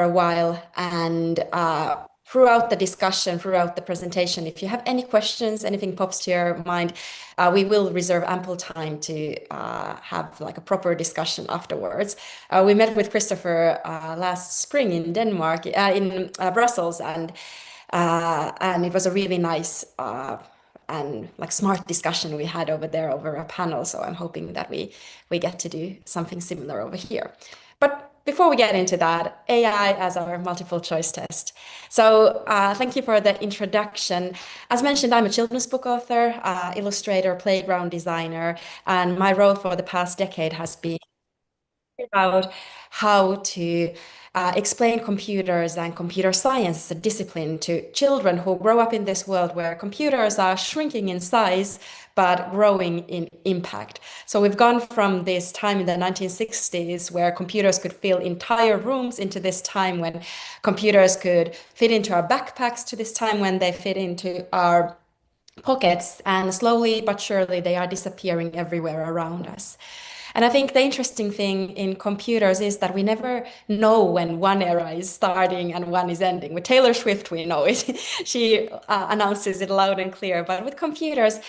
a while. And throughout the discussion, throughout the presentation, if you have any questions, anything pops to your mind, we will reserve ample time to have like a proper discussion afterwards. We met with Christopher last spring in Denmark, in Brussels, and it was a really nice and like smart discussion we had over there over a panel. So I'm hoping that we get to do something similar over here. But before we get into that, AI as our multiple choice test. So thank you for the introduction. As mentioned, I'm a children's book author, illustrator, playground designer, and my role for the past decade has been about how to explain computers and computer science as a discipline to children who grow up in this world where computers are shrinking in size but growing in impact. So we've gone from this time in the 1960s where computers could fill entire rooms into this time when computers could fit into our backpacks to this time when they fit into our pockets, and slowly but surely they are disappearing everywhere around us. And I think the interesting thing in computers is that we never know when one era is starting and one is ending. With Taylor Swift, we know it. She announces it loud and clear. But with computers,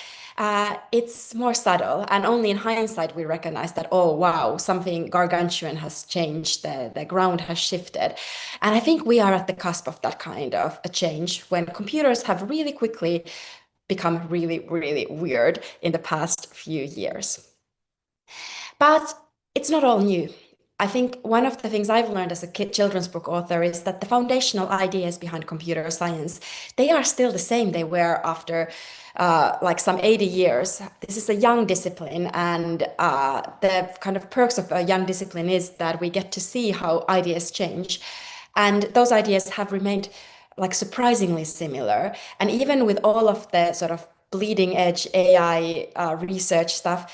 it's more subtle. And only in hindsight, we recognize that, oh, wow, something gargantuan has changed. The ground has shifted. And I think we are at the cusp of that kind of a change when computers have really quickly become really, really weird in the past few years. But it's not all new. I think one of the things I've learned as a children's book author is that the foundational ideas behind computer science, they are still the same they were after like some 80 years. This is a young discipline, and the kind of perks of a young discipline is that we get to see how ideas change. And those ideas have remained like surprisingly similar. And even with all of the sort of bleeding edge AI research stuff,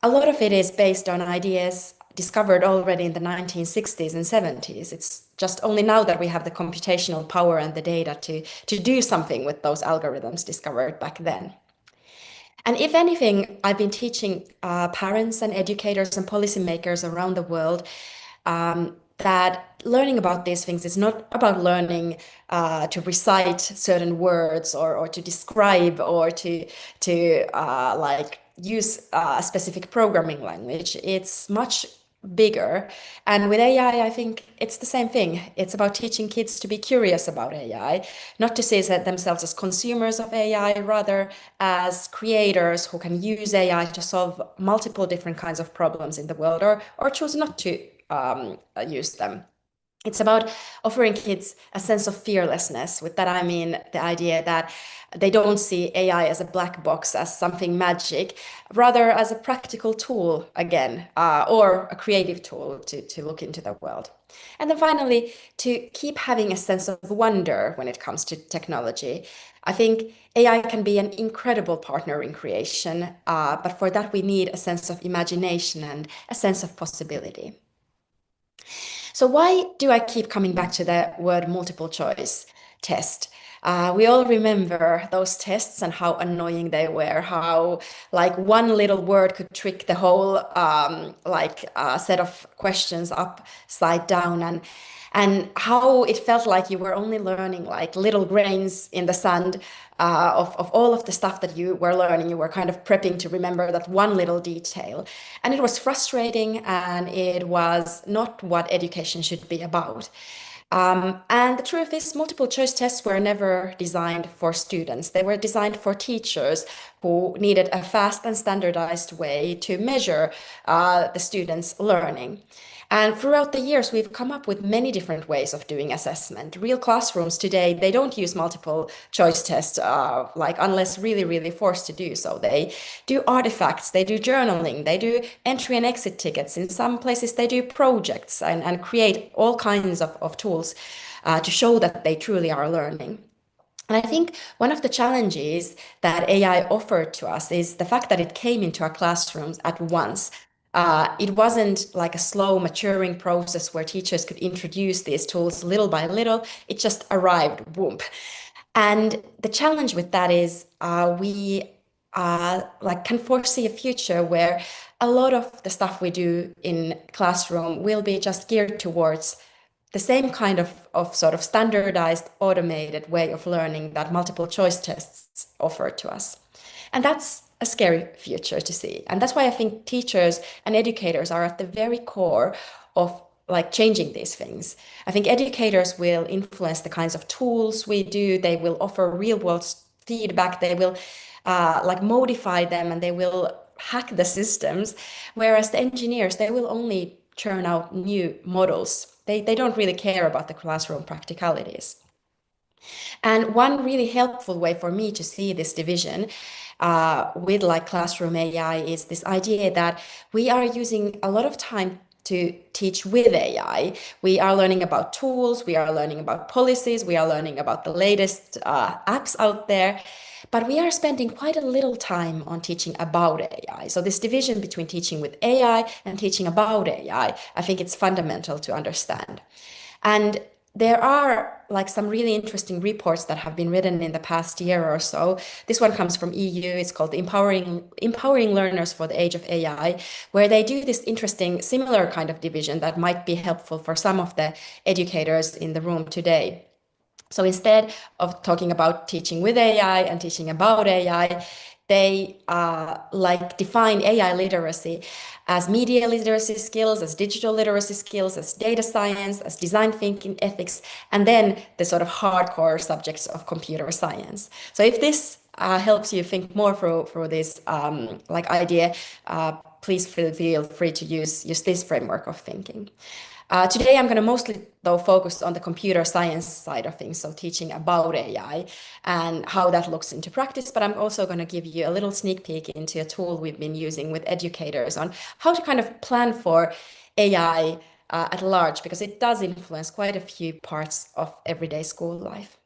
a lot of it is based on ideas discovered already in the 1960s and 70s. It's just only now that we have the computational power and the data to do something with those algorithms discovered back then. And if anything, I've been teaching parents and educators and policymakers around the world that learning about these things is not about learning to recite certain words or to describe or to like use a specific programming language. It's much bigger. And with AI, I think it's the same thing. It's about teaching kids to be curious about AI, not to see themselves as consumers of AI, rather as creators who can use AI to solve multiple different kinds of problems in the world or choose not to use them. It's about offering kids a sense of fearlessness. With that, I mean the idea that they don't see AI as a black box, as something magic, rather as a practical tool again, or a creative tool to look into the world. And then finally, to keep having a sense of wonder when it comes to technology. I think AI can be an incredible partner in creation, but for that we need a sense of imagination and a sense of possibility. So why do I keep coming back to the word multiple choice test? We all remember those tests and how annoying they were, how like one little word could trick the whole set of questions upside down, and how it felt like you were only learning like little grains in the sand of all of the stuff that you were learning. You were kind of prepping to remember that one little detail. And it was frustrating, and it was not what education should be about. And the truth is, multiple choice tests were never designed for students. They were designed for teachers who needed a fast and standardized way to measure the students' learning. And throughout the years, we've come up with many different ways of doing assessment. Real classrooms today, they don't use multiple choice tests, like unless really, really forced to do so. They do artifacts, they do journaling, they do entry and exit tickets. In some places, they do projects and create all kinds of tools to show that they truly are learning. And I think one of the challenges that AI offered to us is the fact that it came into our classrooms at once. It wasn't like a slow maturing process where teachers could introduce these tools little by little. It just arrived, whoop. And the challenge with that is we like can foresee a future where a lot of the stuff we do in classroom will be just geared towards the same kind of sort of standardized, automated way of learning that multiple choice tests offer to us. And that's a scary future to see. And that's why I think teachers and educators are at the very core of like changing these things. I think educators will influence the kinds of tools we do. They will offer real world feedback. They will like modify them and they will hack the systems. Whereas the engineers, they will only churn out new models. They don't really care about the classroom practicalities. And one really helpful way for me to see this division with like classroom AI is this idea that we are using a lot of time to teach with AI. We are learning about tools, we are learning about policies, we are learning about the latest apps out there, but we are spending quite a little time on teaching about AI. So this division between teaching with AI and teaching about AI, I think it's fundamental to understand. And there are like some really interesting reports that have been written in the past year or so. This one comes from EU. It's called Empowering Learners for the Age of AI, where they do this interesting similar kind of division that might be helpful for some of the educators in the room today. So instead of talking about teaching with AI and teaching about AI, they like define AI literacy as media literacy skills, as digital literacy skills, as data science, as design thinking, ethics, and then the sort of hardcore subjects of computer science. So if this helps you think more through this like idea, please feel free to use this framework of thinking. Today, I'm going to mostly, though, focus on the computer science side of things, so teaching about AI and how that looks into practice. But I'm also going to give you a little sneak peek into a tool we've been using with educators on how to kind of plan for AI at large, because it does influence quite a few parts of everyday school life.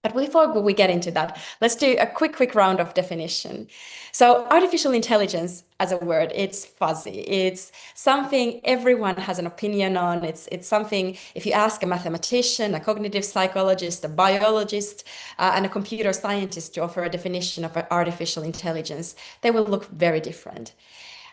But before we get into that, let's do a quick round of definition. So artificial intelligence as a word, it's fuzzy. It's something everyone has an opinion on. It's something, if you ask a mathematician, a cognitive psychologist, a biologist, and a computer scientist to offer a definition of artificial intelligence, they will look very different.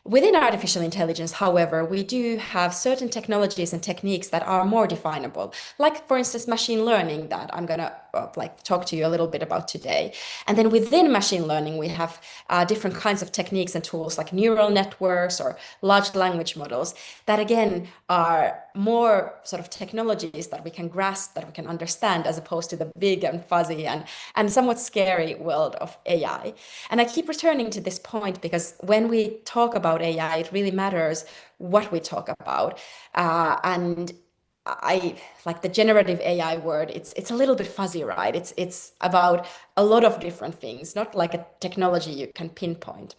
Within artificial intelligence, however, we do have certain technologies and techniques that are more definable, like for instance, machine learning that I'm gonna like talk to you a little bit about today. And then within machine learning, we have different kinds of techniques and tools like neural networks or large language models that again are more sort of technologies that we can grasp, that we can understand, as opposed to the big and fuzzy and somewhat scary world of AI. And I keep returning to this point because when we talk about AI, it really matters what we talk about. And I like the generative AI word, it's a little bit fuzzy, right? It's about a lot of different things, not like a technology you can pinpoint.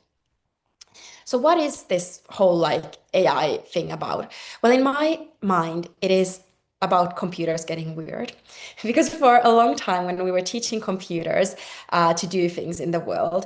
So what is this whole like AI thing about? Well, in my mind, it is about computers getting weird. Because for a long time, when we were teaching computers to do things in the world,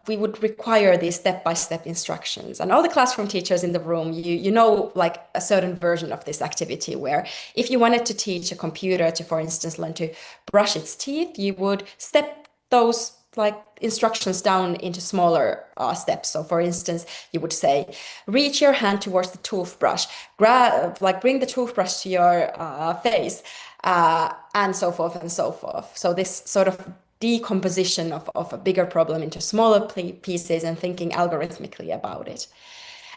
we would require these step-by-step instructions. And all the classroom teachers in the room, you know, like a certain version of this activity where if you wanted to teach a computer to, for instance, learn to brush its teeth, you would step those like instructions down into smaller steps. So for instance, you would say, reach your hand towards the toothbrush, grab, like bring the toothbrush to your face, and so forth and so forth. So this sort of decomposition of a bigger problem into smaller pieces and thinking algorithmically about it.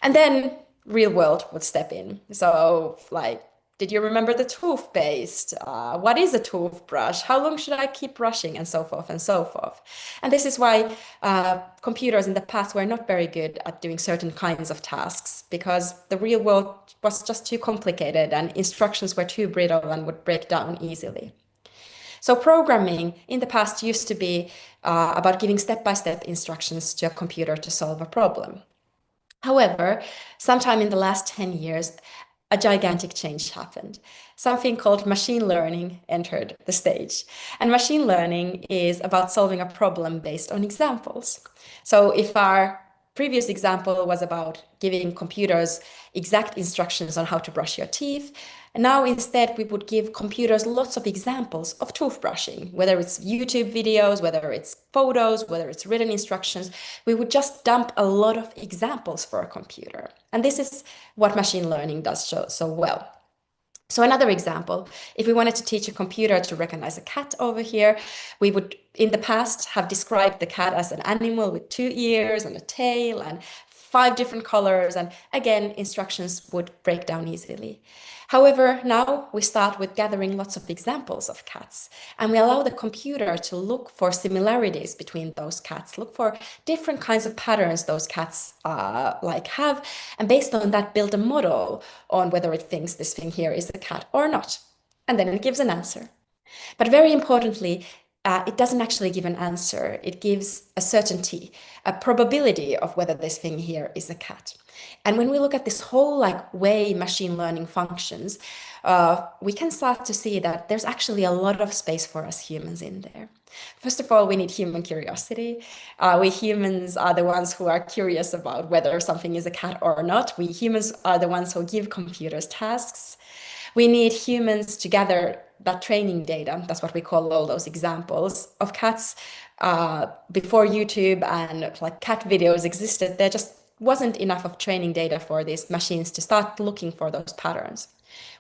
And then real world would step in. So like, did you remember the toothpaste? What is a toothbrush? How long should I keep brushing? And so forth and so forth. And this is why computers in the past were not very good at doing certain kinds of tasks because the real world was just too complicated and instructions were too brittle and would break down easily. So programming in the past used to be about giving step-by-step instructions to a computer to solve a problem. However, sometime in the last 10 years, a gigantic change happened. Something called machine learning entered the stage. And machine learning is about solving a problem based on examples. So if our previous example was about giving computers exact instructions on how to brush your teeth, and now instead we would give computers lots of examples of toothbrushing, whether it's YouTube videos, whether it's photos, whether it's written instructions. We would just dump a lot of examples for a computer. And this is what machine learning does so well. So another example, if we wanted to teach a computer to recognize a cat over here, we would in the past have described the cat as an animal with 2 ears and a tail and 5 different colors. And again, instructions would break down easily. However, now we start with gathering lots of examples of cats, and we allow the computer to look for similarities between those cats, look for different kinds of patterns those cats have, and based on that, build a model on whether it thinks this thing here is a cat or not. And then it gives an answer. But very importantly, it doesn't actually give an answer. It gives a certainty, a probability of whether this thing here is a cat. And when we look at this whole way machine learning functions, we can start to see that there's actually a lot of space for us humans in there. First of all, we need human curiosity. We humans are the ones who are curious about whether something is a cat or not. We humans are the ones who give computers tasks. We need humans to gather that training data. That's what we call all those examples of cats. Before YouTube and cat videos existed, there just wasn't enough of training data for these machines to start looking for those patterns.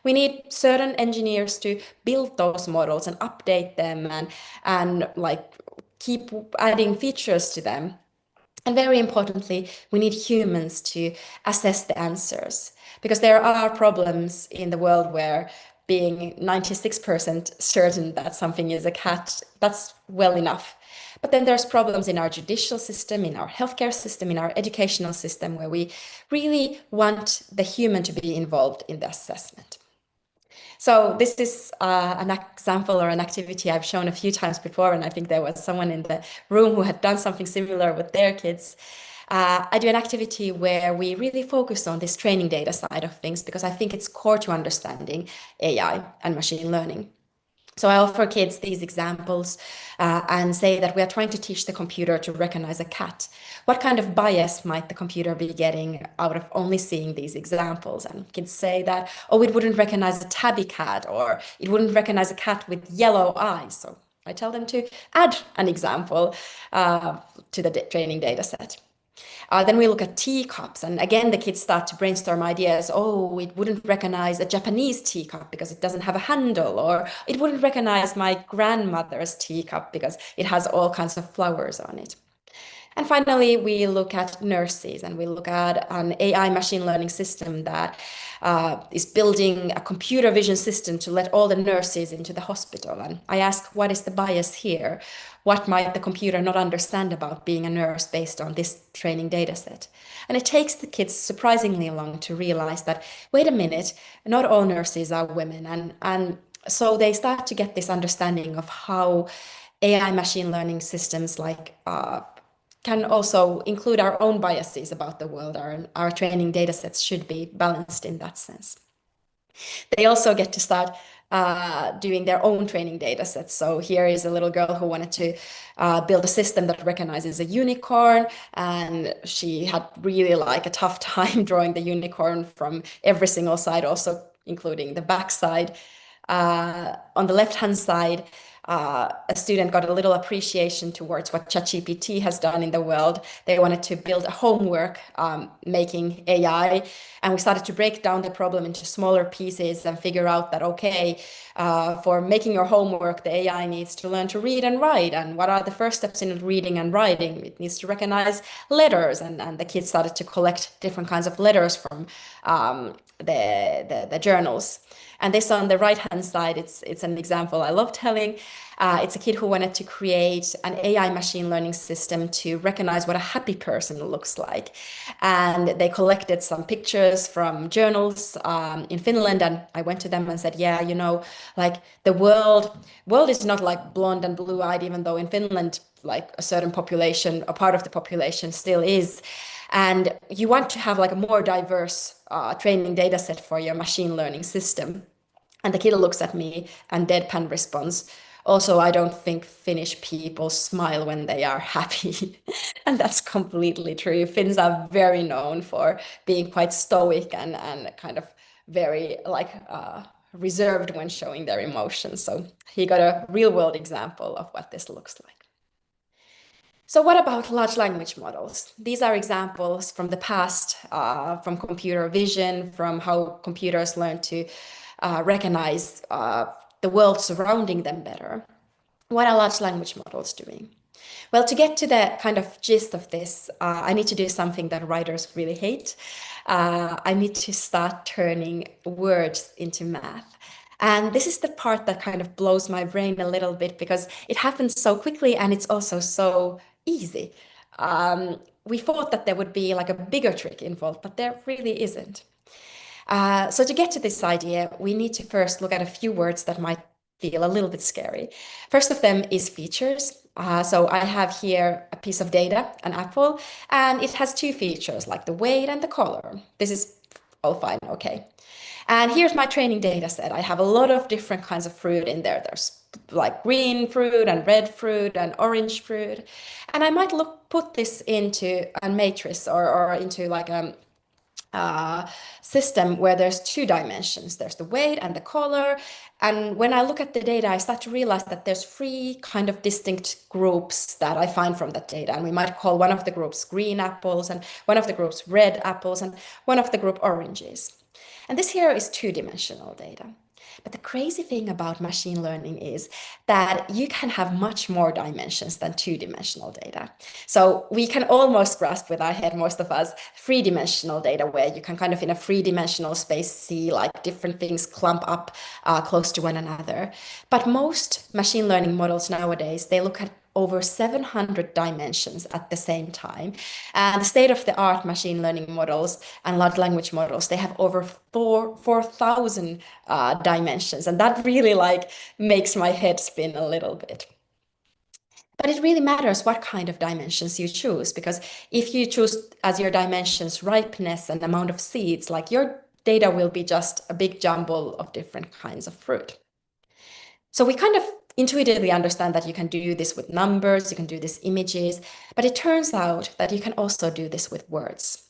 We need certain engineers to build those models and update them and keep adding features to them. And very importantly, we need humans to assess the answers, because there are problems in the world where being 96% certain that something is a cat, that's well enough. But then there's problems in our judicial system, in our healthcare system, in our educational system, where we really want the human to be involved in the assessment. So this is an example or an activity I've shown a few times before, and I think there was someone in the room who had done something similar with their kids. I do an activity where we really focus on this training data side of things, because I think it's core to understanding AI and machine learning. So I offer kids these examples and say that we are trying to teach the computer to recognize a cat. What kind of bias might the computer be getting out of only seeing these examples? And kids say that, oh, it wouldn't recognize a tabby cat, or it wouldn't recognize a cat with yellow eyes. So I tell them to add an example to the training data set. Then we look at teacups, and again, the kids start to brainstorm ideas. Oh, it wouldn't recognize a Japanese teacup because it doesn't have a handle, or it wouldn't recognize my grandmother's teacup because it has all kinds of flowers on it. And finally, we look at nurses, and we look at an AI machine learning system that is building a computer vision system to let all the nurses into the hospital. And I ask, what is the bias here? What might the computer not understand about being a nurse based on this training data set? And it takes the kids surprisingly long to realize that, wait a minute, not all nurses are women. And so they start to get this understanding of how AI machine learning systems can also include our own biases about the world. Our training data sets should be balanced in that sense. They also get to start doing their own training data sets. So here is a little girl who wanted to build a system that recognizes a unicorn, and she had really a tough time drawing the unicorn from every single side, also including the back side. On the left-hand side, a student got a little appreciation towards what ChatGPT has done in the world. They wanted to build a homework making AI, and we started to break down the problem into smaller pieces and figure out that, okay, for making your homework, the AI needs to learn to read and write. And what are the first steps in reading and writing? It needs to recognize letters, and the kids started to collect different kinds of letters from the journals. And this on the right-hand side, it's an example I love telling. It's a kid who wanted to create an AI machine learning system to recognize what a happy person looks like. And they collected some pictures from journals in Finland. And I went to them and said, yeah, the world is not blonde and blue-eyed, even though in Finland, a certain population, a part of the population still is. And you want to have a more diverse training data set for your machine learning system. And the kid looks at me and deadpan responds, also, I don't think Finnish people smile when they are happy. And that's completely true. Finns are very known for being quite stoic and kind of very reserved when showing their emotions. So he got a real world example of what this looks like. So what about large language models? These are examples from the past, from computer vision, from how computers learn to recognize the world surrounding them better. What are large language models doing? Well, to get to the kind of gist of this, I need to do something that writers really hate. I need to start turning words into math. And this is the part that kind of blows my brain a little bit because it happens so quickly and it's also so easy. We thought that there would be like a bigger trick involved, but there really isn't. So to get to this idea, we need to first look at a few words that might feel a little bit scary. First of them is features. So I have here a piece of data, an apple, and it has two features like the weight and the color. This is all fine, okay. And here's my training data set. I have a lot of different kinds of fruit in there. There's like green fruit and red fruit and orange fruit. And I might put this into a matrix or into like uh, system where there's two dimensions. There's the weight and the color. And when I look at the data, I start to realize that there's three kind of distinct groups that I find from that data. And we might call one of the groups green apples and one of the groups red apples and one of the group oranges. And this here is two-dimensional data. But the crazy thing about machine learning is that you can have much more dimensions than two-dimensional data. So we can almost grasp with our head, most of us, three-dimensional data where you can kind of in a three-dimensional space see like different things clump up close to one another. But most machine learning models nowadays, they look at over 700 dimensions at the same time. And the state-of-the-art machine learning models and large language models, they have over 4,000 dimensions. And that really like makes my head spin a little bit. But it really matters what kind of dimensions you choose, because if you choose as your dimensions ripeness and amount of seeds, like your data will be just a big jumble of different kinds of fruit. So we kind of intuitively understand that you can do this with numbers, you can do this images, but it turns out that you can also do this with words.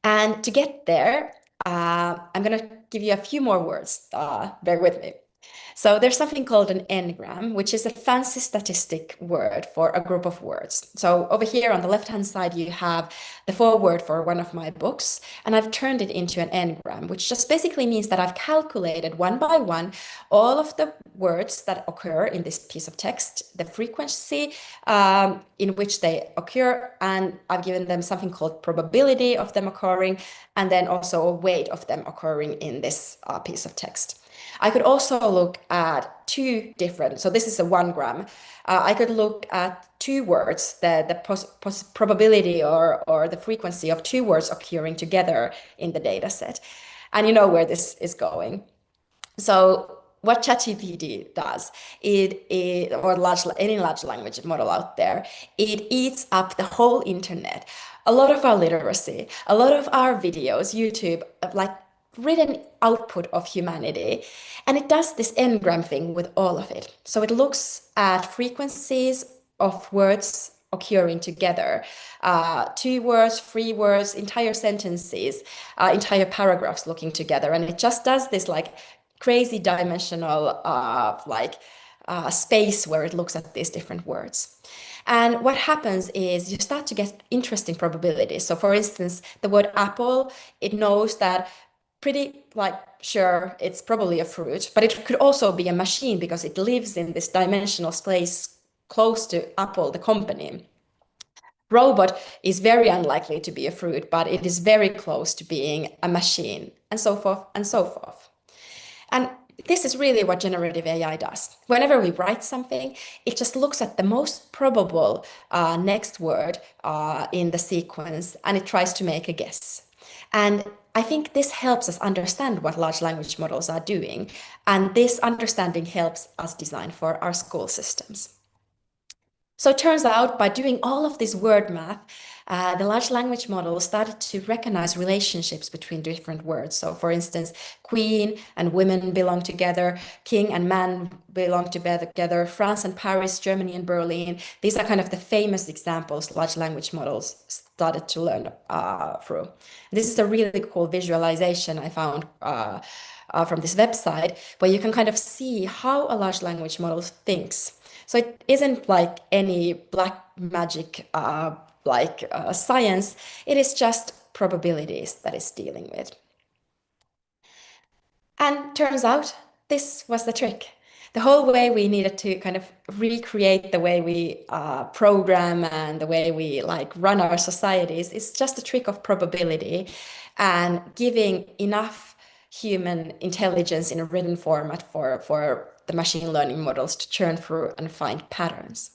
And to get there, I'm going to give you a few more words. Bear with me. So there's something called an n-gram, which is a fancy statistic word for a group of words. So over here on the left-hand side, you have the foreword for one of my books, and I've turned it into an n-gram, which just basically means that I've calculated one by one all of the words that occur in this piece of text, the frequency in which they occur, and I've given them something called probability of them occurring, and then also a weight of them occurring in this piece of text. I could also look at two different, so this is a 1 gram. I could look at two words, the probability or the frequency of two words occurring together in the data set. And you know where this is going. So what ChatGPT does, or any large language model out there, it eats up the whole internet, a lot of our literacy, a lot of our videos, YouTube, like written output of humanity. And it does this n-gram thing with all of it. So it looks at frequencies of words occurring together, two words, three words, entire sentences, entire paragraphs looking together. And it just does this like crazy dimensional space where it looks at these different words. And what happens is you start to get interesting probabilities. So for instance, the word apple, it knows that pretty like sure it's probably a fruit, but it could also be a machine because it lives in this dimensional space close to Apple, the company. Robot is very unlikely to be a fruit, but it is very close to being a machine, and so forth and so forth. And this is really what generative AI does. Whenever we write something, it just looks at the most probable next word in the sequence and it tries to make a guess. And I think this helps us understand what large language models are doing. And this understanding helps us design for our school systems. So it turns out by doing all of this word math, the large language model started to recognize relationships between different words. So for instance, queen and women belong together, king and man belong together, France and Paris, Germany and Berlin. These are kind of the famous examples large language models started to learn through. This is a really cool visualization I found from this website where you can kind of see how a large language model thinks. So it isn't like any black magic science. It is just probabilities that it's dealing with. And turns out this was the trick. The whole way we needed to kind of recreate the way we program and the way we like run our societies is just a trick of probability and giving enough human intelligence in a written format for the machine learning models to churn through and find patterns.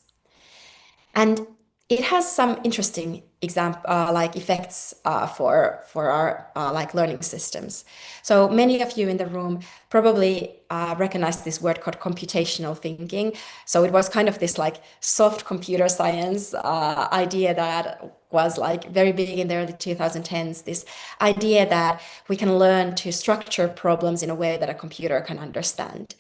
And it has some interesting like effects for our like learning systems. So many of you in the room probably recognize this word called computational thinking. So it was kind of this like soft computer science idea that was like very big in the early 2010s. This idea that we can learn to structure problems in a way that a computer can understand.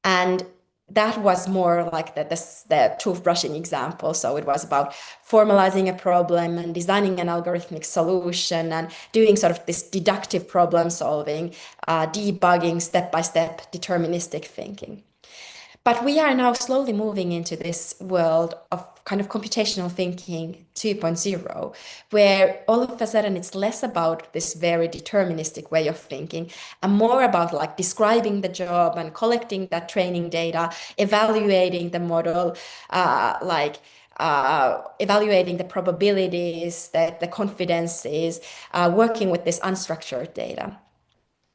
And that was more like the toothbrushing example. So it was about formalizing a problem and designing an algorithmic solution and doing sort of this deductive problem solving, debugging, step-by-step deterministic thinking. But we are now slowly moving into this world of kind of computational thinking 2.0, where all of a sudden it's less about this very deterministic way of thinking and more about like describing the job and collecting that training data, evaluating the model, evaluating the probabilities, the confidences, working with this unstructured data.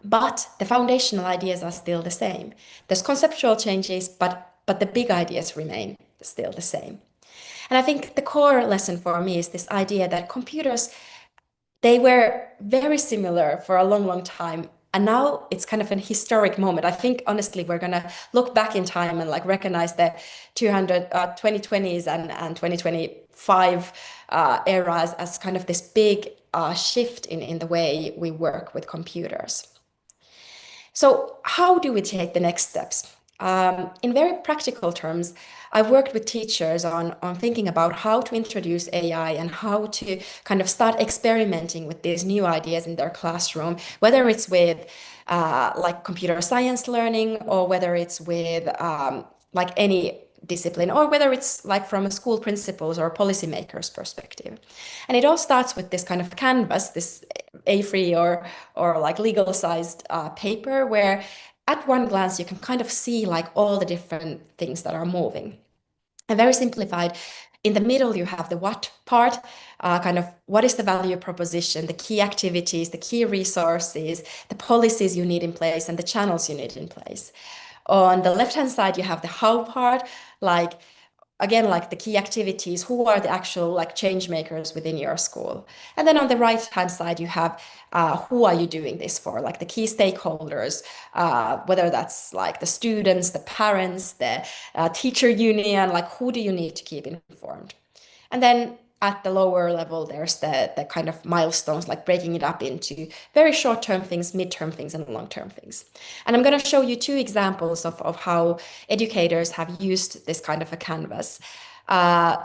But the foundational ideas are still the same. There's conceptual changes, but the big ideas remain still the same. And I think the core lesson for me is this idea that computers, they were very similar for a long, long time. And now it's kind of an historic moment. I think honestly, we're gonna look back in time and like recognize the 2020s and 2025 eras as kind of this big shift in the way we work with computers. So, how do we take the next steps? In very practical terms, I've worked with teachers on thinking about how to introduce AI and how to kind of start experimenting with these new ideas in their classroom, whether it's with like computer science learning or whether it's with like any discipline or whether it's like from a school principals or policymakers perspective. And it all starts with this kind of canvas, this A3 or like legal sized paper where at one glance you can kind of see like all the different things that are moving. And very simplified, in the middle you have the what part, kind of what is the value proposition, the key activities, the key resources, the policies you need in place, and the channels you need in place. On the left hand side, you have the how part, like again, like the key activities, who are the actual like change makers within your school. And then on the right hand side, you have who are you doing this for, like the key stakeholders, whether that's like the students, the parents, the teacher union, like who do you need to keep informed? And then at the lower level, there's the kind of milestones, like breaking it up into very short-term things, mid-term things, and long-term things. And I'm going to show you two examples of how educators have used this kind of a canvas.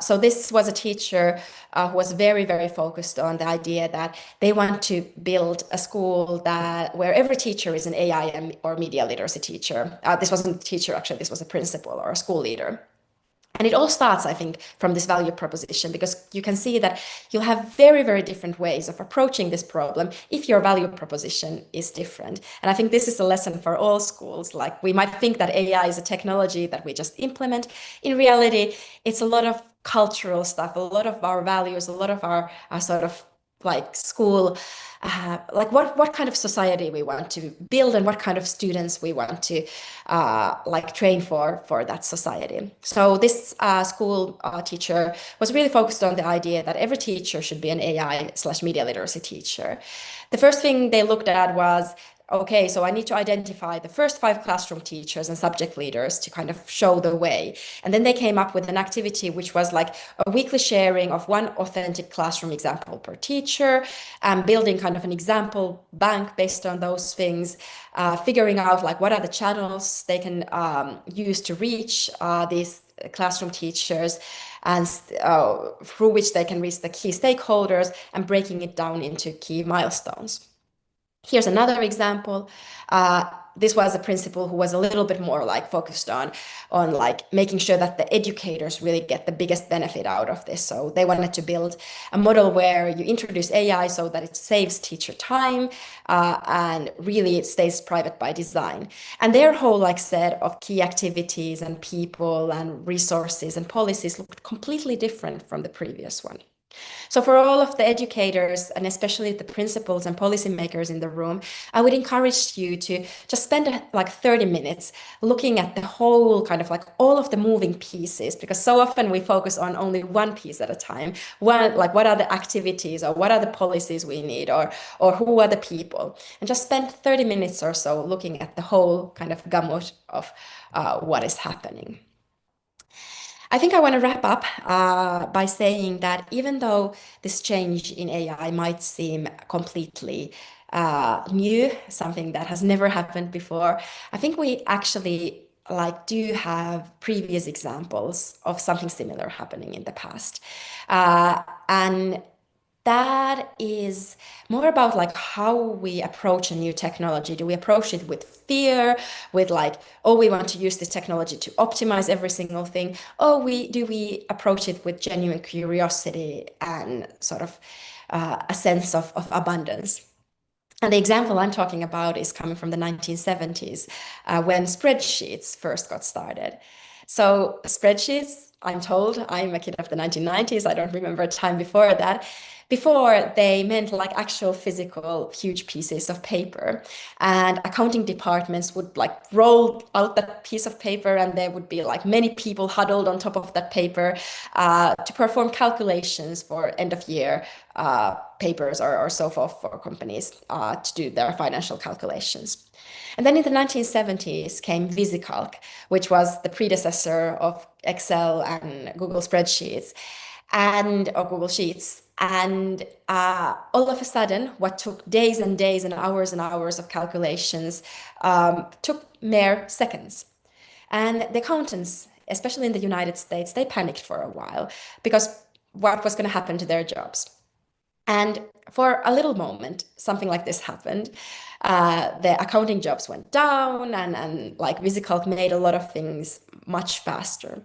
So this was a teacher who was very, very focused on the idea that they want to build a school that where every teacher is an AI or media literacy teacher. This wasn't a teacher, actually, this was a principal or a school leader. And it all starts, I think, from this value proposition, because you can see that you'll have very, very different ways of approaching this problem if your value proposition is different. And I think this is a lesson for all schools. Like we might think that AI is a technology that we just implement. In reality, it's a lot of cultural stuff, a lot of our values, a lot of our sort of like school, like what kind of society we want to build and what kind of students we want to like train for that society. So this school teacher was really focused on the idea that every teacher should be an AI/media literacy teacher. The first thing they looked at was, okay, so I need to identify the first 5 classroom teachers and subject leaders to kind of show the way. And then they came up with an activity which was like a weekly sharing of one authentic classroom example per teacher, building kind of an example bank based on those things, figuring out like what are the channels they can use to reach these classroom teachers and through which they can reach the key stakeholders and breaking it down into key milestones. Here's another example. this was a principal who was a little bit more like focused on like making sure that the educators really get the biggest benefit out of this. So they wanted to build a model where you introduce AI so that it saves teacher time, and really it stays private by design. And their whole like set of key activities and people and resources and policies looked completely different from the previous one. So for all of the educators and especially the principals and policymakers in the room, I would encourage you to just spend like 30 minutes looking at the whole kind of like all of the moving pieces, because so often we focus on only one piece at a time. One, like what are the activities or what are the policies we need, or who are the people? And just spend 30 minutes or so looking at the whole kind of gamut of what is happening. I think I want to wrap up by saying that even though this change in AI might seem completely new, something that has never happened before, I think we actually like do have previous examples of something similar happening in the past. And that is more about like how we approach a new technology. Do we approach it with fear, with like, oh, we want to use this technology to optimize every single thing? Or we approach it with genuine curiosity and sort of a sense of abundance? And the example I'm talking about is coming from the 1970s, when spreadsheets first got started. So spreadsheets, I'm told, I'm a kid of the 1990s, I don't remember a time before that. Before, they meant like actual physical huge pieces of paper. And accounting departments would like roll out that piece of paper, and there would be like many people huddled on top of that paper to perform calculations for end of year papers, or so forth, for companies to do their financial calculations. And then in the 1970s came VisiCalc, which was the predecessor of Excel and Google spreadsheets and or Google Sheets. And all of a sudden, what took days and days and hours of calculations took mere seconds. And the accountants, especially in the United States, they panicked for a while because what was going to happen to their jobs? And for a little moment, something like this happened. The accounting jobs went down, and like VisiCalc made a lot of things much faster.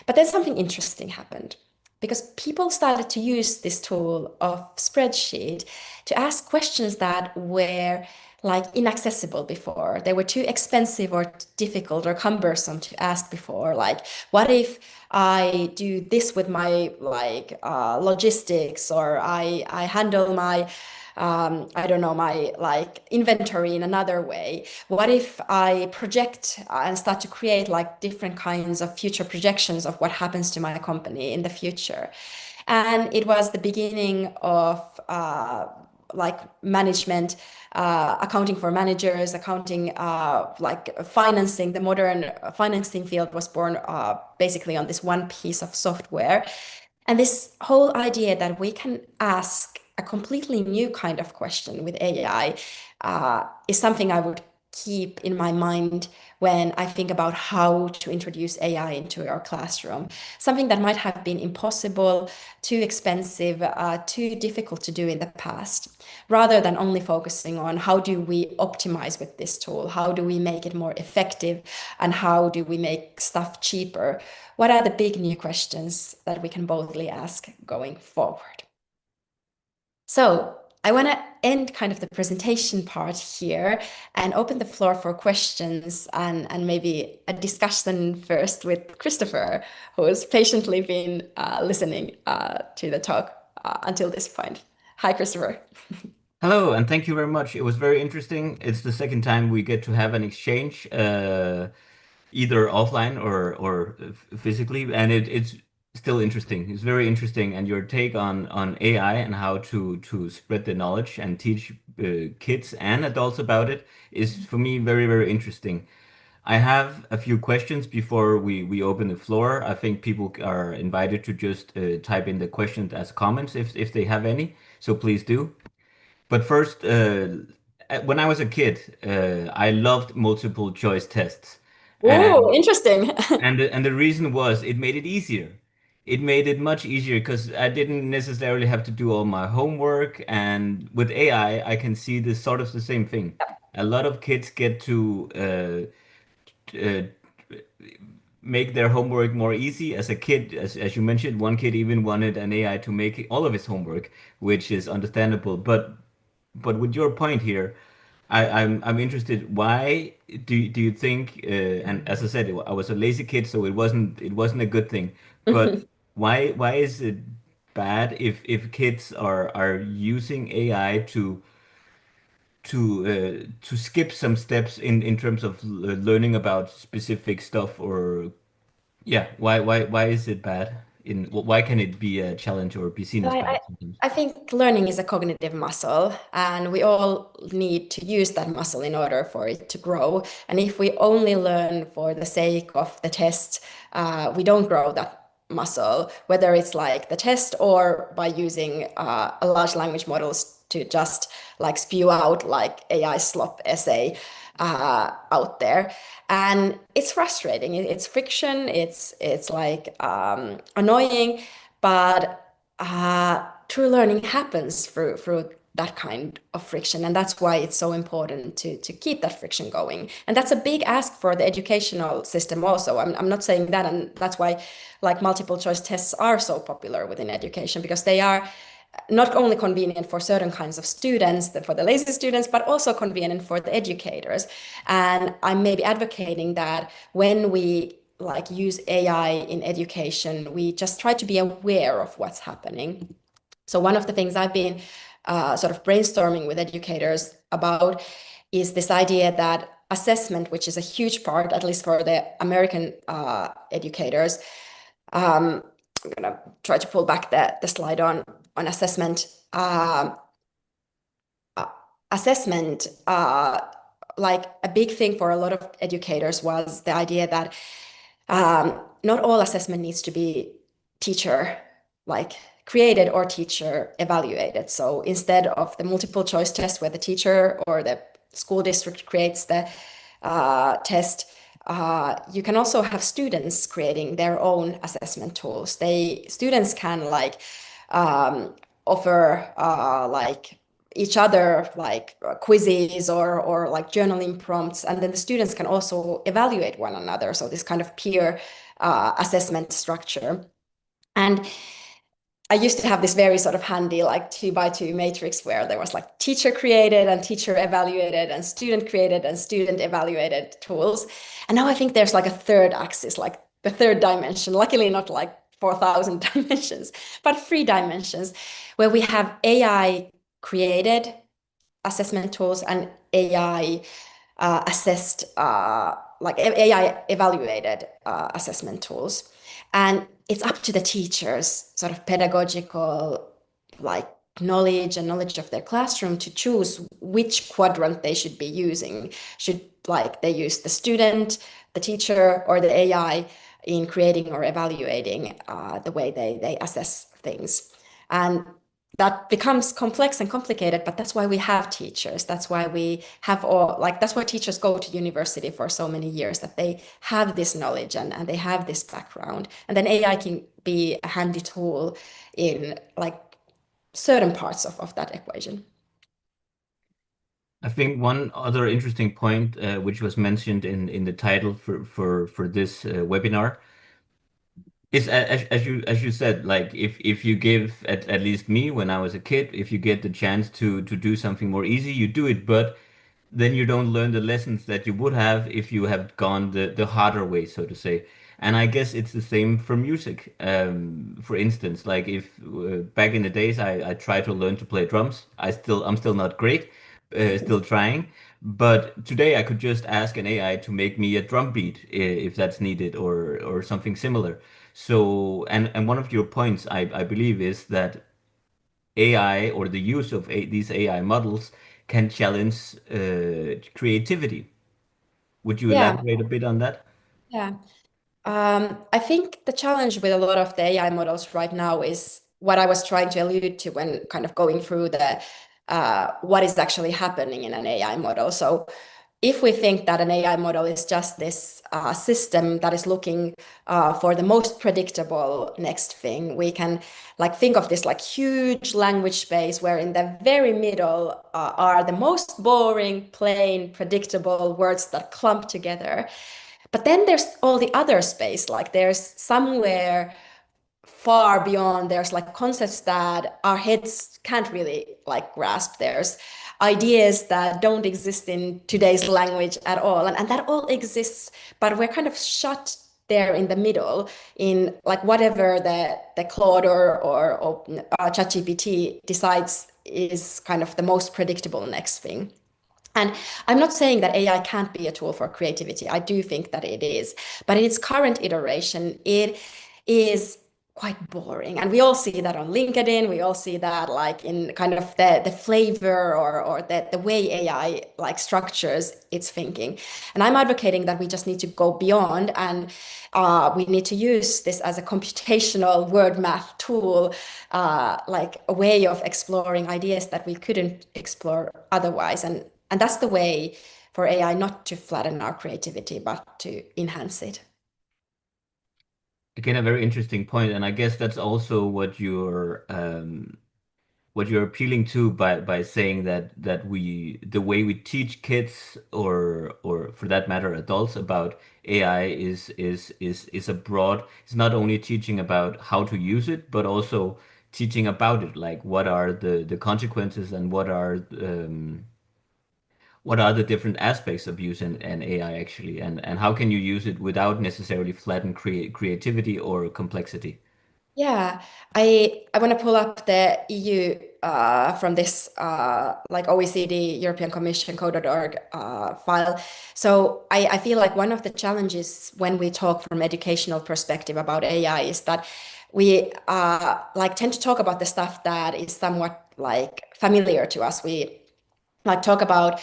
But then something interesting happened because people started to use this tool of spreadsheet to ask questions that were like inaccessible before. They were too expensive or difficult or cumbersome to ask before. Like, what if I do this with my like logistics, or I handle my I don't know, my like inventory in another way? What if I project and start to create like different kinds of future projections of what happens to my company in the future? And it was the beginning of like management, accounting for managers, accounting, like financing. The modern financing field was born basically on this one piece of software. And this whole idea that we can ask a completely new kind of question with AI is something I would keep in my mind when I think about how to introduce AI into our classroom. Something that might have been impossible, too expensive, too difficult to do in the past, rather than only focusing on how do we optimize with this tool, how do we make it more effective, and how do we make stuff cheaper. What are the big new questions that we can boldly ask going forward? So I want to end kind of the presentation part here and open the floor for questions, and maybe a discussion first with Christopher, who has patiently been listening to the talk until this point. Hi, Christopher. Hello, and thank you very much. It was very interesting. It's the second time we get to have an exchange, either offline or physically, and it's still interesting. It's very interesting, and your take on AI and how to spread the knowledge and teach kids and adults about it is for me very interesting. I have a few questions before we open the floor. I think people are invited to just type in the questions as comments if they have any. So please do. But first, when I was a kid, I loved multiple choice tests, Oh, and interesting. and the reason was it made it easier. it made it much easier because I didn't necessarily have to do all my homework. And with AI, I can see this sort of the same thing. A lot of kids get to uh, make their homework more easy. As a kid, as you mentioned, one kid even wanted an AI to make all of his homework, which is understandable. But with your point here, I'm interested. Why do you think? And as I said, I was a lazy kid, so it wasn't a good thing. But why is it bad if kids are using AI to skip some steps in terms of learning about specific stuff? Or yeah, why is it bad? Why can it be a challenge or be seen Well, as I, bad I sometimes? I think learning is a cognitive muscle, and we all need to use that muscle in order for it to grow. And if we only learn for the sake of the test, we don't grow that muscle, whether it's like the test or by using a large language models to just like spew out like AI slop essay out there. And it's frustrating. It's friction. It's like annoying, but true learning happens through that kind of friction, and that's why it's so important to keep that friction going. And that's a big ask for the educational system also. I'm not saying that, and that's why like multiple choice tests are so popular within education, because they are not only convenient for certain kinds of students, for the lazy students, but also convenient for the educators. And I'm maybe advocating that when we like use AI in education, we just try to be aware of what's happening. So one of the things I've been sort of brainstorming with educators about is this idea that assessment, which is a huge part, at least for the American educators. I'm gonna try to pull back the slide on assessment. Uh, assessment, like a big thing for a lot of educators was the idea that not all assessment needs to be teacher like created or teacher evaluated. So instead of the multiple choice test where the teacher or the school district creates the test, you can also have students creating their own assessment tools. Students can like offer like each other like quizzes or like journaling prompts, and then the students can also evaluate one another. So this kind of peer assessment structure. And I used to have this very sort of handy like 2 by 2 matrix where there was like teacher created and teacher evaluated and student created and student evaluated tools. And now I think there's like a third axis, like the third dimension, luckily not like 4,000 dimensions, but 3 dimensions where we have AI created assessment tools and AI assessed, like AI evaluated assessment tools. And it's up to the teachers, sort of pedagogical, like knowledge of their classroom to choose which quadrant they should be using. Should like they use the student, the teacher, or the AI in creating or evaluating the way they assess things. And that becomes complex and complicated, but that's why we have teachers. That's why we have all, like, that's why teachers go to university for so many years, that they have this knowledge and they have this background. And then AI can be a handy tool in like certain parts of that equation. I think one other interesting point, which was mentioned in the title for this webinar, is as you said, like if you give at least me when I was a kid, if you get the chance to do something more easy, you do it, but then you don't learn the lessons that you would have if you have gone the harder way, so to say. And I guess it's the same for music. For instance, like if back in the days I tried to learn to play drums, I'm still not great, still trying. But today I could just ask an AI to make me a drum beat if that's needed, or something similar. So, and one of your points I believe is that AI, or the use of these AI models, can challenge creativity. Would you Yeah, elaborate a bit on that? yeah. I think the challenge with a lot of the AI models right now is what I was trying to allude to when kind of going through the what is actually happening in an AI model. So if we think that an AI model is just this system that is looking for the most predictable next thing, we can like think of this like huge language space where in the very middle are the most boring, plain, predictable words that clump together. But then there's all the other space, like there's somewhere far beyond, there's like concepts that our heads can't really like grasp. There's ideas that don't exist in today's language at all, and that all exists, but we're kind of shut there in the middle in like whatever the Claude or ChatGPT decides is kind of the most predictable next thing. And I'm not saying that AI can't be a tool for creativity. I do think that it is. But in its current iteration, it is quite boring. And we all see that on LinkedIn. We all see that like in kind of the flavor or the way AI like structures its thinking. And I'm advocating that we just need to go beyond and we need to use this as a computational word math tool, like a way of exploring ideas that we couldn't explore otherwise. And that's the way for AI not to flatten our creativity, but to enhance it. Again, a very interesting point, and I guess that's also what you're appealing to by saying that we the way we teach kids or for that matter adults about AI is a broad. It's not only teaching about how to use it, but also teaching about it, like what are the consequences and what are the different aspects of using an AI actually, and how can you use it without necessarily flatten creativity or complexity? Yeah, I want to pull up the EU from this like OECD European Commission code.org file. So I feel like one of the challenges when we talk from educational perspective about AI is that we like tend to talk about the stuff that is somewhat like familiar to us. We like talk about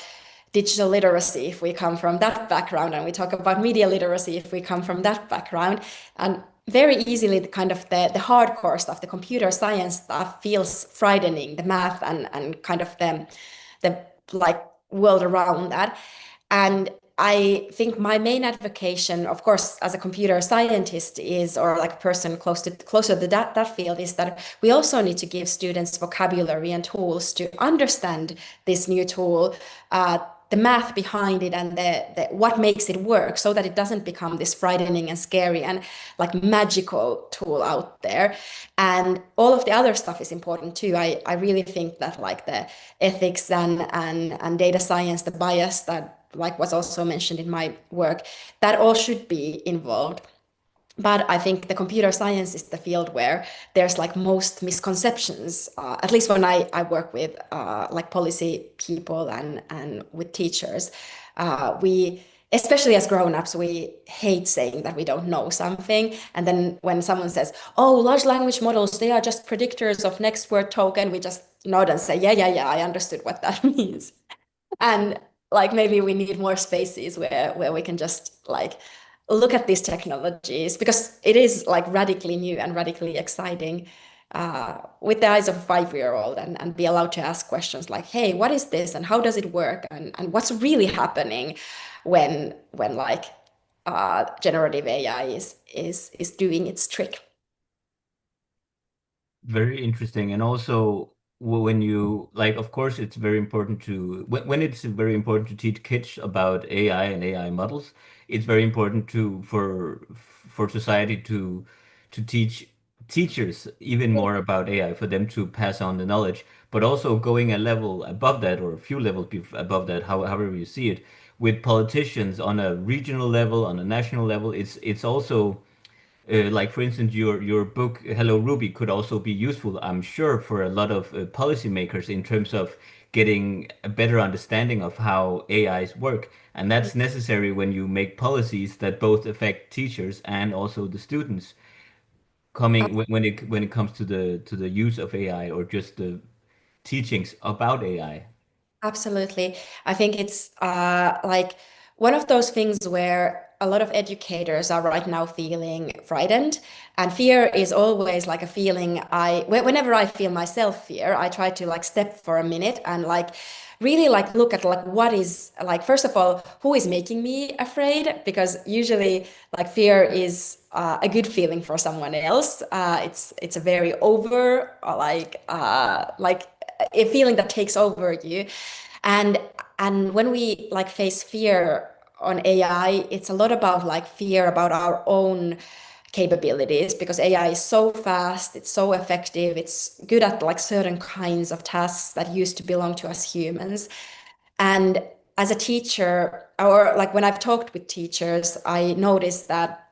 digital literacy if we come from that background, and we talk about media literacy if we come from that background. And very easily the kind of the hardcore stuff, the computer science stuff feels frightening, the math and kind of the like world around that. And I think my main advocation, of course, as a computer scientist is, or like a person closer to that field, is that we also need to give students vocabulary and tools to understand this new tool, the math behind it, and the what makes it work, so that it doesn't become this frightening and scary and like magical tool out there. And all of the other stuff is important too. I really think that like the ethics and data science, the bias that like was also mentioned in my work, that all should be involved. But I think the computer science is the field where there's like most misconceptions, at least when I work with like policy people and with teachers. We, especially as grown-ups, we hate saying that we don't know something. And then when someone says, oh, large language models, they are just predictors of next word token, we just nod and say, yeah, I understood what that means. And like maybe we need more spaces where we can just like look at these technologies, because it is like radically new and radically exciting, with the eyes of a 5-year-old, and be allowed to ask questions like, hey, what is this and how does it work, and what's really happening when like generative AI is doing its trick. Very interesting. And also, when you like, of course, it's very important to when it's very important to teach kids about AI and AI models. It's very important to for society to teach teachers even more about AI, for them to pass on the knowledge. But also going a level above that, or a few levels above that, however you see it, with politicians on a regional level, on a national level, it's also like for instance, your book Hello Ruby could also be useful, I'm sure, for a lot of policymakers in terms of getting a better understanding of how AIs work. And that's necessary when you make policies that both affect teachers and also the students coming when it comes to the use of AI or just the teachings about AI. Absolutely. I think it's like one of those things where a lot of educators are right now feeling frightened. And fear is always like a feeling whenever I feel myself fear, I try to like step for a minute and like really like look at like what is like first of all who is making me afraid, because usually like fear is a good feeling for someone else. It's a very over like a feeling that takes over you. And when we like face fear on AI, it's a lot about like fear about our own capabilities, because AI is so fast, it's so effective, it's good at like certain kinds of tasks that used to belong to us humans. And as a teacher, or like when I've talked with teachers, I noticed that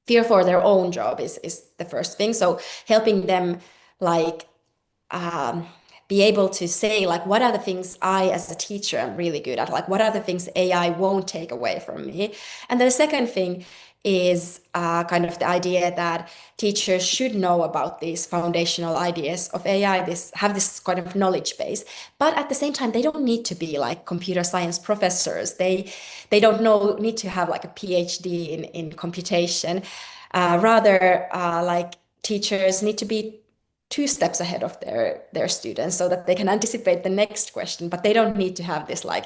fear for their own job is the first thing. So helping them like um, be able to say like what are the things I as a teacher am really good at, like what are the things AI won't take away from me. And then the second thing is kind of the idea that teachers should know about these foundational ideas of AI, this have this kind of knowledge base, but at the same time they don't need to be like computer science professors. They don't know need to have like a PhD in computation. Rather, like teachers need to be two steps ahead of their students so that they can anticipate the next question, but they don't need to have this like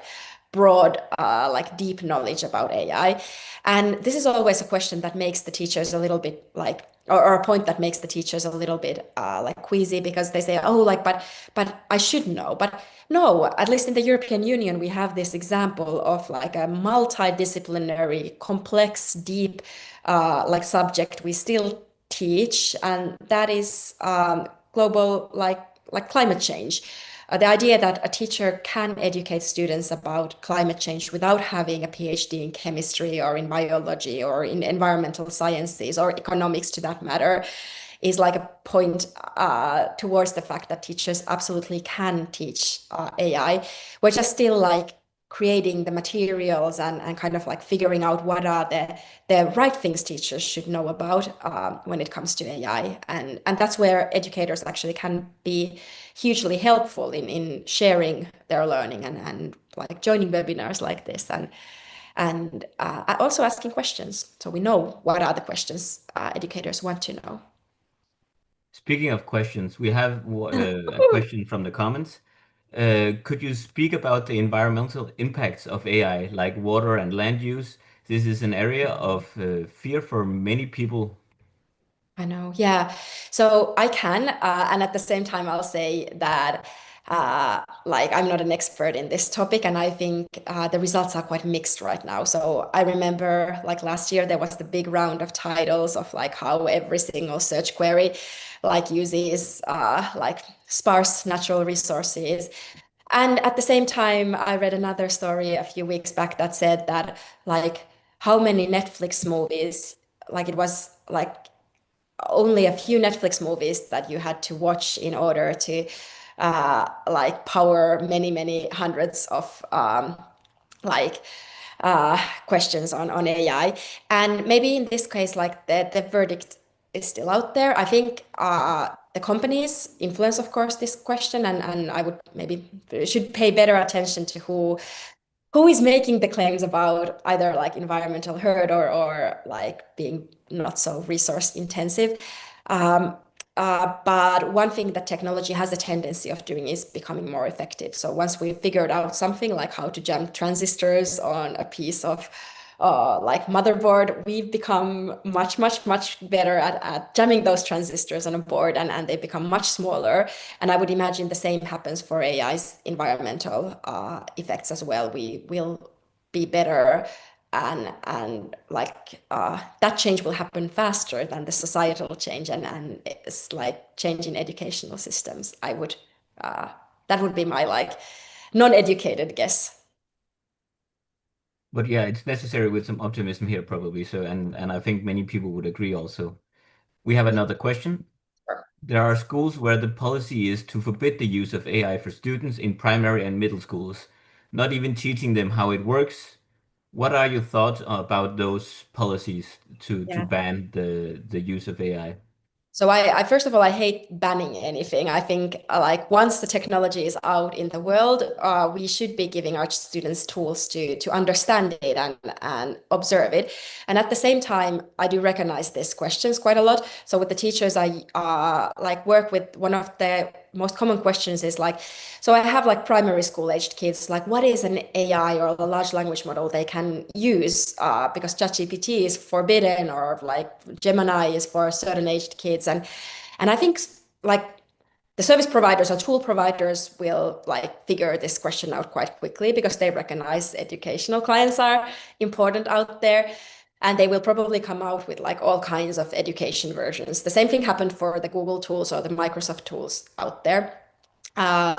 broad like deep knowledge about AI. And this is always a question that makes the teachers a little bit like or a point that makes the teachers a little bit like queasy, because they say, oh, like but I should know. But no, at least in the European Union we have this example of like a multidisciplinary complex deep like subject we still teach, and that is global like climate change. The idea that a teacher can educate students about climate change without having a PhD in chemistry or in biology or in environmental sciences or economics, to that matter, is like a point towards the fact that teachers absolutely can teach AI. We're just still like creating the materials and kind of like figuring out what are the right things teachers should know about when it comes to AI. And that's where educators actually can be hugely helpful in sharing their learning and like joining webinars like this and also asking questions so we know what are the questions educators want to know. Speaking of questions, we have a question from the comments. Could you speak about the environmental impacts of AI, like water and land use? This is an area of fear for many people. I know, yeah. So I can, and at the same time, I'll say that, like, I'm not an expert in this topic, and I think the results are quite mixed right now. So I remember, like last year, there was the big round of titles of like how every single search query, like, uses like sparse natural resources. And at the same time, I read another story a few weeks back that said that, like, how many Netflix movies, like, it was like only a few Netflix movies that you had to watch in order to like power many, many hundreds of like questions on AI. And maybe in this case, like the verdict is still out there. I think the companies influence, of course, this question, and I would maybe should pay better attention to who is making the claims about either like environmental hurt or like being not so resource intensive. Um, but one thing that technology has a tendency of doing is becoming more effective. So once we've figured out something like how to jam transistors on a piece of like motherboard, we've become much, much, much better at jamming those transistors on a board, and they become much smaller. And I would imagine the same happens for AI's environmental effects as well. We will be better, and like that change will happen faster than the societal change, and it's like change in educational systems. I would that would be my like non-educated guess. But yeah, it's necessary with some optimism here, probably. So, and I think many people would agree also. We have another question. There are schools where the policy is to forbid the use of AI for students in primary and middle schools, not even teaching them how it works. What are your thoughts about those policies to Yeah. ban the use of AI? So I first of all, I hate banning anything. I think like once the technology is out in the world, we should be giving our students tools to understand it and observe it. And at the same time, I do recognize these questions quite a lot. So with the teachers, I like work with one of the most common questions is like, so I have like primary school aged kids, like what is an AI or a large language model they can use? Because ChatGPT is forbidden, or like Gemini is for certain aged kids. And I think like the service providers or tool providers will like figure this question out quite quickly because they recognize educational clients are important out there, and they will probably come out with like all kinds of education versions. The same thing happened for the Google tools or the Microsoft tools out there.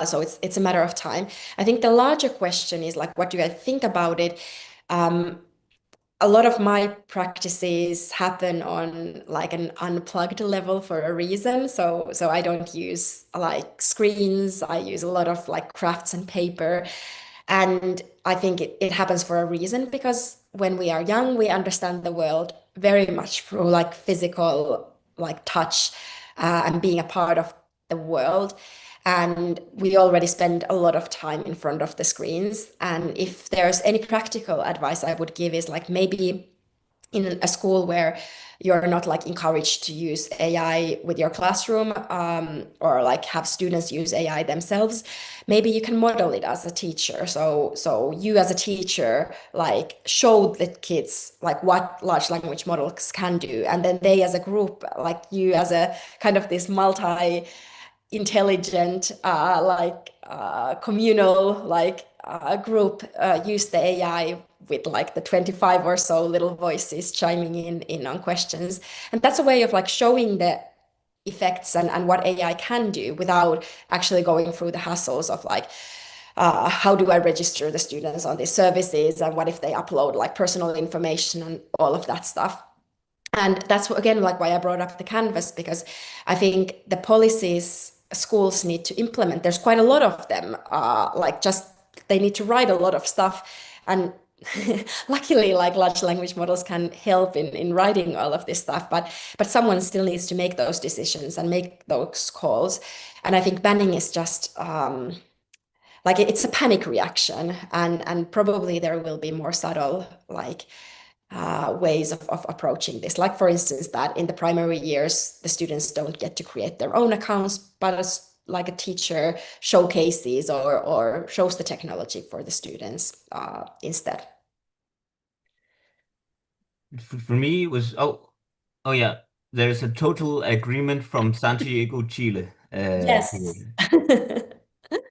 So it's a matter of time. I think the larger question is like, what do I think about it? Um, a lot of my practices happen on like an unplugged level for a reason. So I don't use like screens. I use a lot of like crafts and paper. And I think it happens for a reason because when we are young, we understand the world very much through like physical, like touch, and being a part of the world. And we already spend a lot of time in front of the screens. And if there's any practical advice I would give is like maybe in a school where you're not like encouraged to use AI with your classroom, or like have students use AI themselves, maybe you can model it as a teacher. So you as a teacher like show the kids like what large language models can do, and then they as a group, like you as a kind of this multi intelligent, communal, group, use the AI with like the 25 or so little voices chiming in on questions. And that's a way of like showing the effects and what AI can do without actually going through the hassles of like, how do I register the students on these services? And what if they upload like personal information and all of that stuff? And that's again like why I brought up the canvas, because I think the policies schools need to implement, there's quite a lot of them, like just they need to write a lot of stuff. And luckily like large language models can help in writing all of this stuff, but someone still needs to make those decisions and make those calls. And I think banning is just like it's a panic reaction, and probably there will be more subtle like ways of approaching this. Like, for instance, that in the primary years, the students don't get to create their own accounts, but as like a teacher showcases or shows the technology for the students instead. For me, it was oh yeah. There's a total agreement from Santiago, Chile. Yes.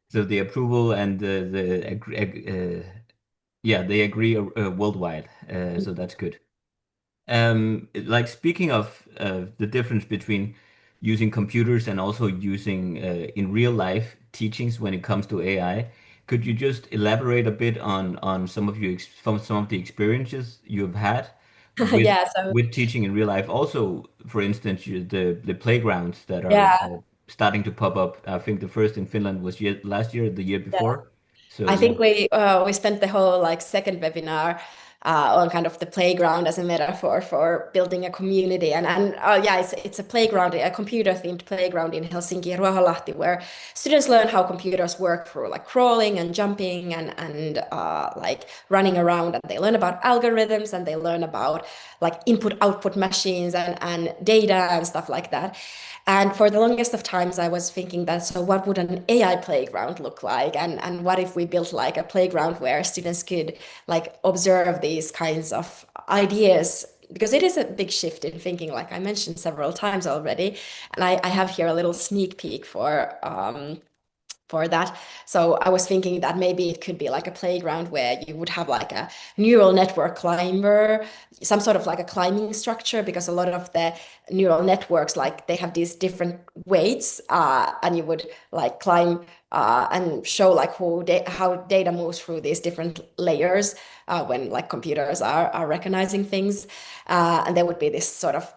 So the approval and yeah, they agree worldwide. So that's good. Like speaking of the difference between using computers and also using in real life teachings when it comes to AI, could you just elaborate a bit on some of some of the experiences you have had Yeah, so with teaching in real life? Also, for instance, the playgrounds that are yeah, starting to pop up. I think the first in Finland was last year, the year yeah. before. So I yeah. think we spent the whole like second webinar on kind of the playground as a metaphor for building a community, and yeah, it's a playground, a computer themed playground in Helsinki, Ruoholahti, where students learn how computers work through like crawling and jumping and like running around, and they learn about algorithms, and they learn about like input output machines and data and stuff like that. And for the longest of times, I was thinking that, so what would an AI playground look like? And what if we built like a playground where students could like observe these kinds of ideas? Because it is a big shift in thinking, like I mentioned several times already. And I have here a little sneak peek for that. So I was thinking that maybe it could be like a playground where you would have like a neural network climber, some sort of like a climbing structure, because a lot of the neural networks, like they have these different weights, and you would like climb and show like how data moves through these different layers when like computers are recognizing things. And there would be this sort of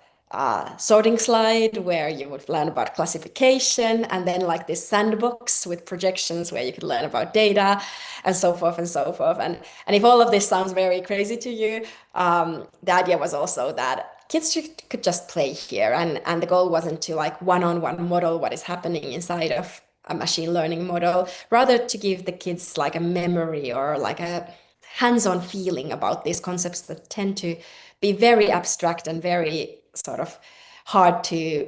sorting slide where you would learn about classification, and then like this sandbox with projections where you could learn about data and so forth and so forth. And if all of this sounds very crazy to you, the idea was also that kids could just play here, and the goal wasn't to like one-on-one model what is happening inside of a machine learning model, rather to give the kids like a memory or like a hands-on feeling about these concepts that tend to be very abstract and very sort of hard to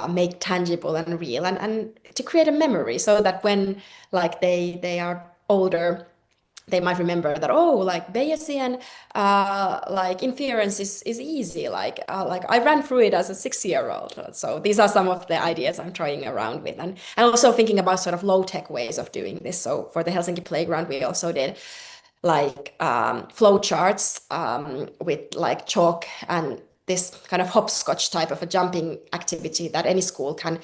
make tangible and real, and to create a memory so that when like they are older, they might remember that, oh, like Bayesian like inference is easy, like I ran through it as a 6 year old. So these are some of the ideas I'm trying around with, and also thinking about sort of low tech ways of doing this. So for the Helsinki playground we also did like flow charts with like chalk and this kind of hopscotch type of a jumping activity that any school can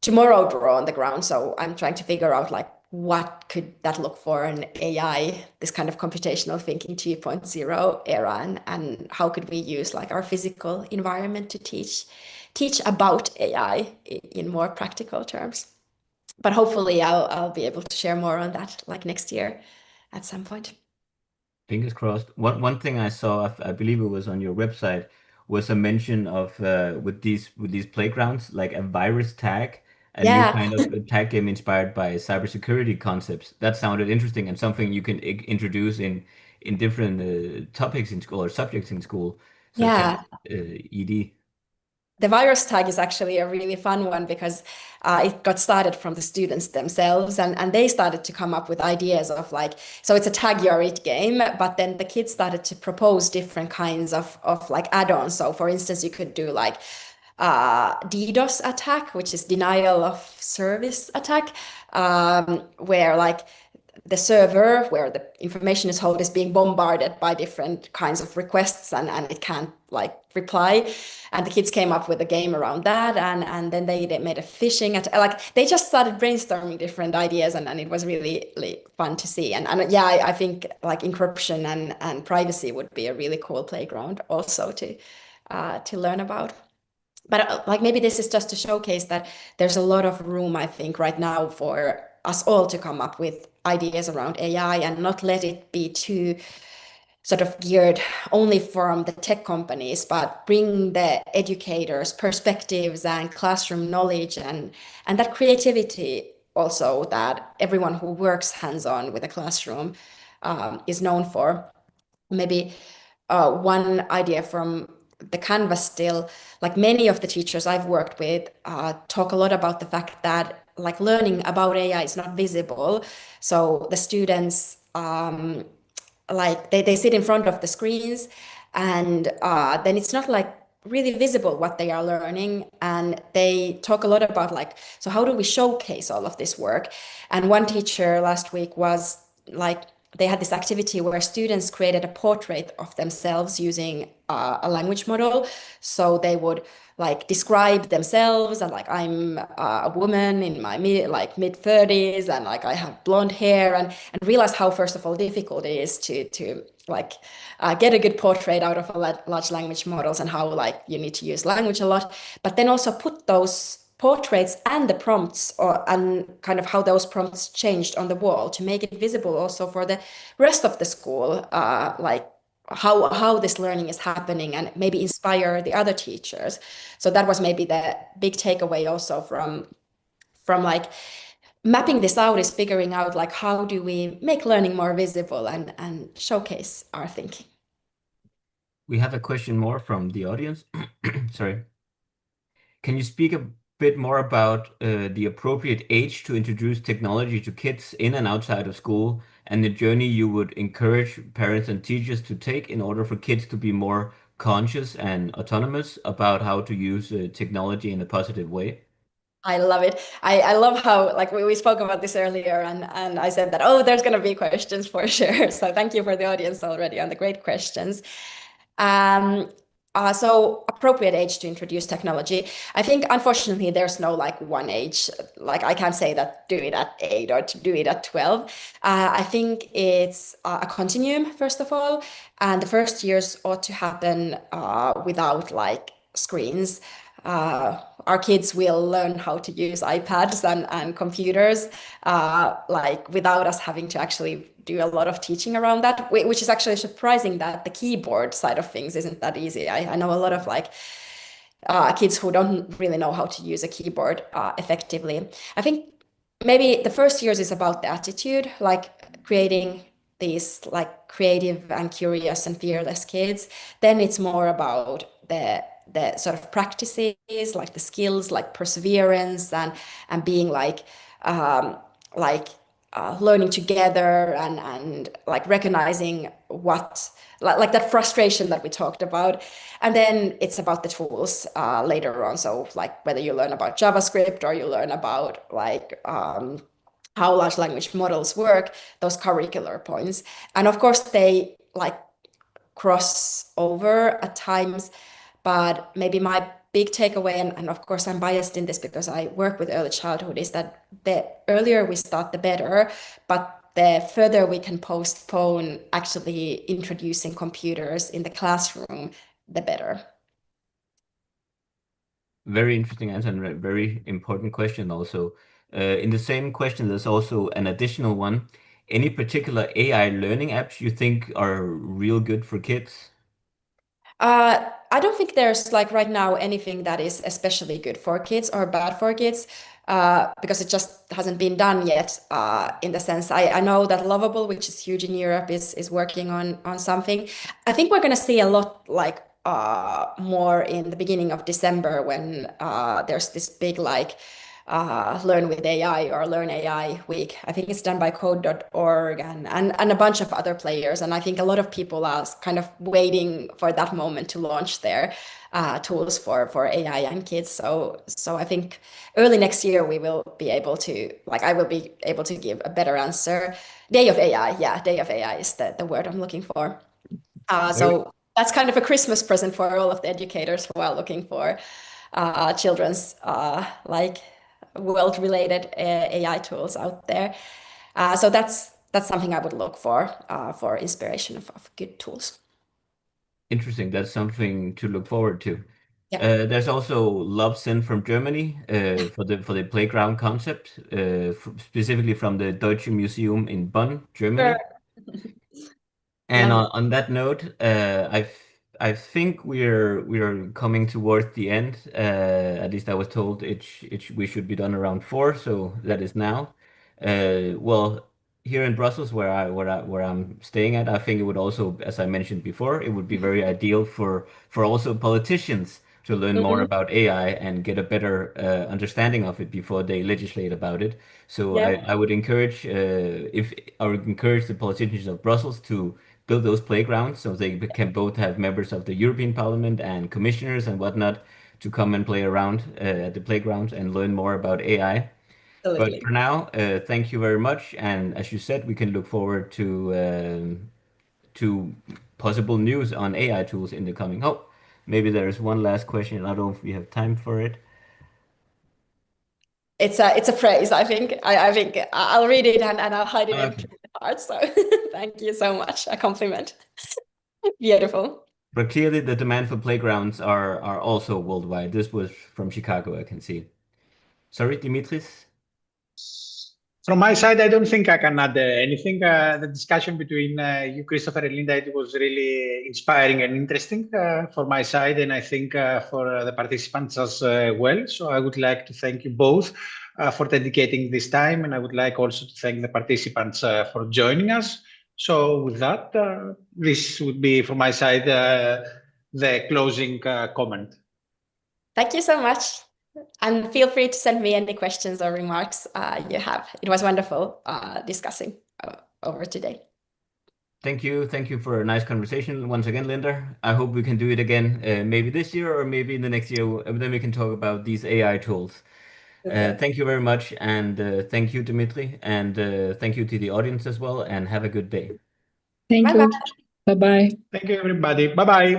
tomorrow draw on the ground. So I'm trying to figure out like what could that look for an AI, this kind of computational thinking 2.0 era, and how could we use like our physical environment to teach about AI in more practical terms. But hopefully I'll be able to share more on that like next year at some point. Fingers crossed. One thing I saw, I believe it was on your website, was a mention of with these playgrounds, like a virus tag, a new Yeah, kind of tag game inspired by cybersecurity concepts. That sounded interesting and something you can introduce in different topics in school or subjects in school, such as yeah. ED. The virus tag is actually a really fun one because it got started from the students themselves, and they started to come up with ideas of like, so it's a tag your it game, but then the kids started to propose different kinds of like add-ons. So for instance, you could do like DDoS attack, which is denial of service attack, where like the server where the information is held is being bombarded by different kinds of requests, and it can't like reply. And the kids came up with a game around that, and then they made a phishing at like they just started brainstorming different ideas, and it was really, really fun to see. And yeah, I think like encryption and privacy would be a really cool playground also to learn about. But like maybe this is just to showcase that there's a lot of room, I think, right now for us all to come up with ideas around AI and not let it be too sort of geared only from the tech companies, but bring the educators' perspectives and classroom knowledge and that creativity also that everyone who works hands-on with a classroom is known for. Maybe one idea from the Canvas still, like many of the teachers I've worked with talk a lot about the fact that like learning about AI is not visible. So the students like they sit in front of the screens, and then it's not like really visible what they are learning, and they talk a lot about like, so how do we showcase all of this work. And one teacher last week was like, they had this activity where students created a portrait of themselves using a language model. So they would like describe themselves and like, I'm a woman in my mid 30s, and like I have blonde hair, and realize how first of all difficult it is to like get a good portrait out of a large language models, and how like you need to use language a lot, but then also put those portraits and the prompts or and kind of how those prompts changed on the wall to make it visible also for the rest of the school, like how this learning is happening, and maybe inspire the other teachers. So that was maybe the big takeaway also from like mapping this out, is figuring out like how do we make learning more visible and showcase our thinking. We have a question more from the audience. Sorry. Can you speak a bit more about the appropriate age to introduce technology to kids in and outside of school, and the journey you would encourage parents and teachers to take in order for kids to be more conscious and autonomous about how to use technology in a positive way? I love it. I love how like we spoke about this earlier, and I said that, oh, there's gonna be questions for sure. So thank you for the audience already on the great questions. Um, so appropriate age to introduce technology. I think unfortunately there's no like one age. Like I can't say that do it at 8 or to do it at 12. I think it's a continuum first of all, and the first years ought to happen without like screens. Our kids will learn how to use iPads and computers like without us having to actually do a lot of teaching around that, which is actually surprising that the keyboard side of things isn't that easy. I know a lot of like kids who don't really know how to use a keyboard effectively. I think maybe the first years is about the attitude, like creating these like creative and curious and fearless kids. Then it's more about the sort of practices, like the skills, like perseverance and being um, like learning together and like recognizing what like that frustration that we talked about. And then it's about the tools later on. So like whether you learn about JavaScript or you learn about how large language models work, those curricular points. And of course they like cross over at times, but maybe my big takeaway, and of course I'm biased in this because I work with early childhood, is that the earlier we start, the better, but the further we can postpone actually introducing computers in the classroom, the better. Very interesting answer and a very important question also. In the same question, there's also an additional one. Any particular AI learning apps you think are real good for kids? I don't think there's like right now anything that is especially good for kids or bad for kids because it just hasn't been done yet. In the sense, I know that Lovable, which is huge in Europe, is working on something. I think we're gonna see a lot like more in the beginning of December when there's this big like Learn with AI or Learn AI week. I think it's done by code.org and a bunch of other players. And I think a lot of people are kind of waiting for that moment to launch their tools for AI and kids. So I think early next year we will be able to, like, I will be able to give a better answer. Day of AI, yeah, Day of AI is the word I'm looking for. Very So that's kind of a Christmas present for all of the educators who are looking for children's like world-related AI tools out there. So that's something I would look for inspiration of good tools. interesting. That's something to look forward to. Yeah. There's also Love Sent from Germany for the playground concept, specifically from the Deutsche Museum in Bonn, Sure. Germany. And Lovely. on that note, I think we're coming towards the end. At least I was told we should be done around 4, so that is now. Well, here in Brussels, where I'm staying at, I think it would also, as I mentioned before, it would be very ideal for also politicians to learn more Mhm. about AI and get a better understanding of it before they legislate about it. So Yeah, I would encourage if I would encourage the politicians of Brussels to build those playgrounds so they can both have members of the European Parliament and commissioners and whatnot to come and play around at the playgrounds and learn more about AI. But for absolutely. now, thank you very much. And as you said, we can look forward to possible news on AI tools in the coming. Oh, maybe there is one last question. I don't know if we have time for it. It's a phrase. I think I'll read it and I'll hide it Okay. between the hearts. So thank you so much. A compliment. Beautiful. But clearly, the demand for playgrounds are also worldwide. This was from Chicago, I can see. Sorry, Dimitris? From my side, I don't think I can add anything. The discussion between you, Christopher, and Linda, it was really inspiring and interesting for my side, and I think for the participants as well. So I would like to thank you both for dedicating this time, and I would like also to thank the participants for joining us. So with that, this would be from my side the closing comment. Thank you so much. And feel free to send me any questions or remarks you have. It was wonderful discussing over today. Thank you. Thank you for a nice conversation once again, Linda. I hope we can do it again, maybe this year or maybe in the next year. Then we can talk about these AI tools. Super. Thank you very much. And thank you, Dimitri. And thank you to the audience as well. And have a good day. Thank Bye you. bye. Bye bye. Thank you, everybody. Bye bye.